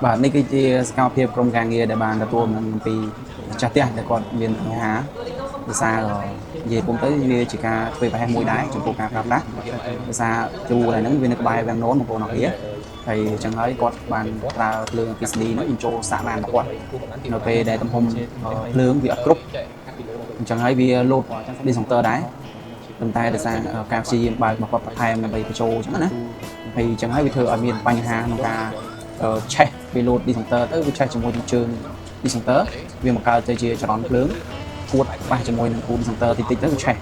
បាទនេះគឺជាសកម្មភាពក្រុមការងារដែលបានទទួលនឹងពីម្ចាស់ផ្ទះដែលគាត់មានបញ្ហាភាសានិយាយពុំទៅវាជាការធ្វើប្រហែសមួយដែរចំពោះការប្រើប្រាស់ភាសាគ្រូដែលហ្នឹងវានៅក្បែរវាំងនោនបងប្អូនអរគ្នាហើយអញ្ចឹងហើយគាត់បានប្រើភ្លើង PSD នោះបញ្ចូលសាកបានរបស់គាត់នៅពេលដែលទំហំភ្លើងវាអត់គ្រប់អញ្ចឹងហើយវាលោត disjunction ដែរប៉ុន្តែដោយសារការព្យាយាមបើកមកគាត់បន្ថែមដើម្បីបញ្ចូលអញ្ចឹងណាហើយអញ្ចឹងហើយវាធ្វើឲ្យមានបញ្ហាក្នុងការឆេះវាលោត disjunction ទៅវាឆេះជាមួយនឹងជើង disjunction វាបង្កើតទៅជាចរន្តភ្លើងគួតប៉ះជាមួយនឹងគូ disjunction តិចតិចទៅវាឆេះ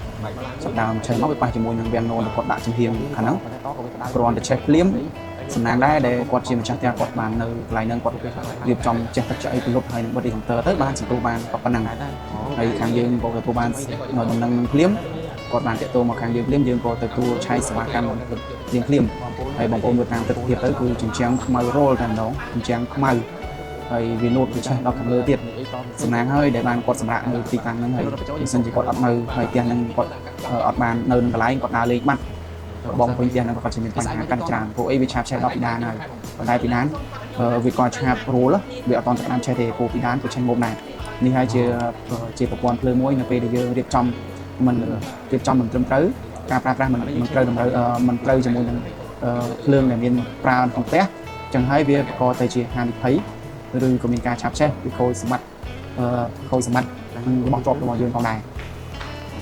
ចាប់ដើមឆេះមកវាប៉ះជាមួយនឹងវាំងនោនដែលគាត់ដាក់ចំហៀងខាងហ្នឹងគ្រាន់តែឆេះភ្លាមសំណាងដែរដែលគាត់ជាម្ចាស់ផ្ទះគាត់បាននៅកន្លែងហ្នឹងគាត់រៀបចំចេះទឹកចៃពិលុតហើយនឹងបិទ disjunction ទៅបានសន្ទុះបានប៉ុណ្ណឹងហើយខាងយើងក៏ទទួលបានដំណឹងនឹងភ្លាមគាត់បានតាក់ទងមកខាងយើងភ្លាមយើងក៏ទទួលឆៃសេវាកម្មភ្លាមហើយបងប្អូនមើលតាមទស្សនវិជ្ជាទៅគឺជញ្ជាំងខ្មៅរលតែម្ដងជញ្ជាំងខ្មៅហើយវាលោតវាឆេះដល់ខាងលើទៀតសំណាងហើយដែលបានគាត់សម្រាប់នៅទីតាំងហ្នឹងហើយបើសិនជាគាត់អត់នៅហើយផ្ទះហ្នឹងគាត់អត់បាននៅនឹងកន្លែងគាត់ដើរលេងបាត់បងពេញផ្ទះហ្នឹងគាត់ជាមានបញ្ហាកាន់ច្រើនព្រោះអីវាឆាបឆេះដល់ពីដានហើយប៉ុន្តែពីដានវាក៏ឆាបរលវាអត់តន់ចាប់ឆេះទេព្រោះពីដានក៏ឆេះមុំដែរនេះហើយជាប្រព័ន្ធភ្លើងមួយនៅពេលដែលយើងរៀបចំមិនត្រឹមត្រូវការប្រើប្រាស់មិនត្រូវជាមួយនឹងភ្លើងដែលមានប្រើក្នុងផ្ទះចឹងហើយវាបង្កទៅជាហានិភ័យឬក៏មានការឆាបឆេះឬខូចសម្បត្តិរបស់ជាប់របស់យើងផងដែរ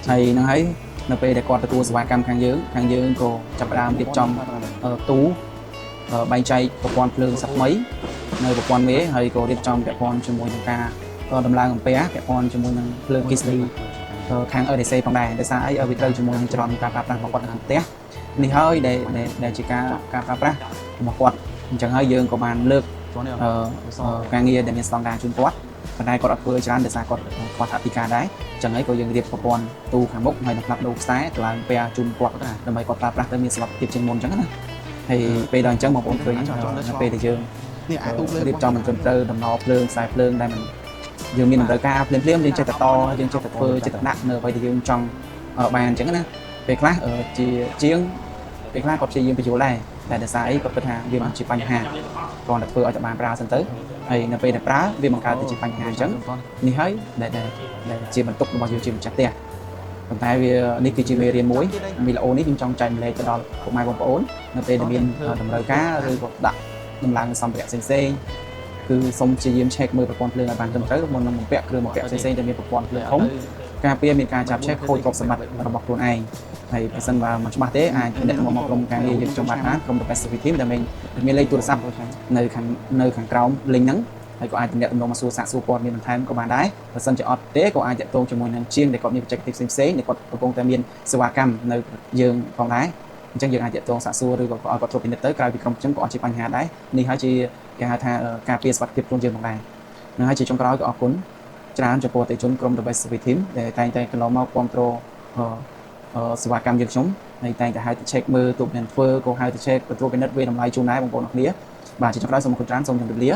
ហើយហ្នឹងហើយនៅពេលដែលគាត់ទទួលសេវាកម្មខាងយើងក៏ចាប់ផ្ដើមរៀបចំទូបែងចែកប្រព័ន្ធភ្លើងសាថ្មីនៅប្រព័ន្ធមេហើយក៏រៀបចំពាក់ព័ន្ធជាមួយនឹងការដំឡើងអំពែពាក់ព័ន្ធជាមួយនឹងភ្លើង KSD ខាង EDC ផងដែរដោយសារអីឲ្យវាត្រូវជាមួយនឹងចរន្តការប្រើប្រាស់របស់គាត់នៅក្នុងផ្ទះនេះហើយដែលជាការប្រើប្រាស់របស់គាត់អញ្ចឹងហើយយើងក៏បានលើកការងារដែលមានស្តង់ដារជូនគាត់ប៉ុន្តែគាត់អត់ធ្វើច្រើនដោយសារគាត់ខ្វះអធិការដែរអញ្ចឹងហើយក៏យើងរៀបប្រព័ន្ធទូខាងមុខហើយនឹងផ្លាប់ដូរខ្សែតម្លើងពែជូនគាត់ដើម្បីគាត់ប្រើប្រាស់ទៅមានសុវត្ថិភាពជាងមុនអញ្ចឹងណាហើយពេលដល់អញ្ចឹងបងប្អូនឃើញនៅពេលដែលយើងរៀបចំមិនត្រឹមត្រូវដំណភ្លើងខ្សែភ្លើងដែលមិនយើងមានតម្រូវការភ្លាមយើងចេះតែតយើងចេះតែធ្វើចេះតែដាក់នៅអ្វីដែលយើងចង់បានអញ្ចឹងណាពេលខ្លះជាជាងពេលខ្លះក៏ព្យាយាមបញ្ចូលដែរតែដោយសារអីក៏គិតថាវាមិនជាបញ្ហាគ្រាន់តែធ្វើឲ្យតែបានប្រើសិនទៅហើយនៅពេលដែលប្រើវាបង្កើតទៅជាបញ្ហាអញ្ចឹងនេះហើយដែលជាបន្ទុករបស់យើងជាម្ចាស់ផ្ទះប៉ុន្តែវានេះគឺជាមេរៀនមួយវីដេអូនេះខ្ញុំចង់ចែកម្លែកទៅដល់ពុកម៉ែបងប្អូននៅពេលដែលមានតម្រូវការឬក៏ដាក់ដំឡើងសម្ភារៈផ្សេងគឺសូមព្យាយាម check មើលប្រព័ន្ធភ្លើងឲ្យបានត្រឹមត្រូវមុននឹងបំពាក់គ្រឿងបំពាក់ផ្សេងៗដែលមានប្រព័ន្ធភ្លើងធំការពារមានការចាប់ check ខូចទ្រព្យសម្បត្តិរបស់ខ្លួនឯងហើយបើសិនបើមិនច្បាស់ទេអាចអ្នកមកក្រុមការងារយើងចំបាត់បានក្រុម Pacific Team ដែលមានលេខទូរស័ព្ទនៅខាងក្រោម link ហ្នឹងហើយក៏អាចទំនាក់ទំនងមកសួរសាកសួរព័ត៌មានបន្ថែមក៏បានដែរបើសិនជាអត់ទេក៏អាចតាក់ទងជាមួយនឹងជាងដែលគាត់មានបច្ចេកទេសផ្សេងៗដែលគាត់កំពុងតែមានសេវាកម្មនៅយើងផងដែរអញ្ចឹងយើងអាចតាក់ទងសាកសួរឬក៏ឲ្យគាត់ត្រួតពិនិត្យទៅក្រៅពីក្រុមខ្ញុំក៏អត់ជាបញ្ហាដែរនេះហើយជាគេហៅថាការពារសុខភាពខ្លួនយើងផងដែរនឹងហើយជាចុងក្រោយក៏អរគុណច្រើនចំពោះអតិថិជនក្រុម The Best Service Team ដែលតែងតែកន្លងមកគ្រប់គ្រងសេវាកម្មយើងខ្ញុំហើយតែងតែហៅទៅ check មើលទូកនឹងធ្វើក៏ហៅទៅ check ទទួលពិនិត្យវាតម្លៃជូនដែរបងប្អូនអរគ្នាបាទជាចុងក្រោយសូមអរគុណច្រើនសូមជម្រាបលា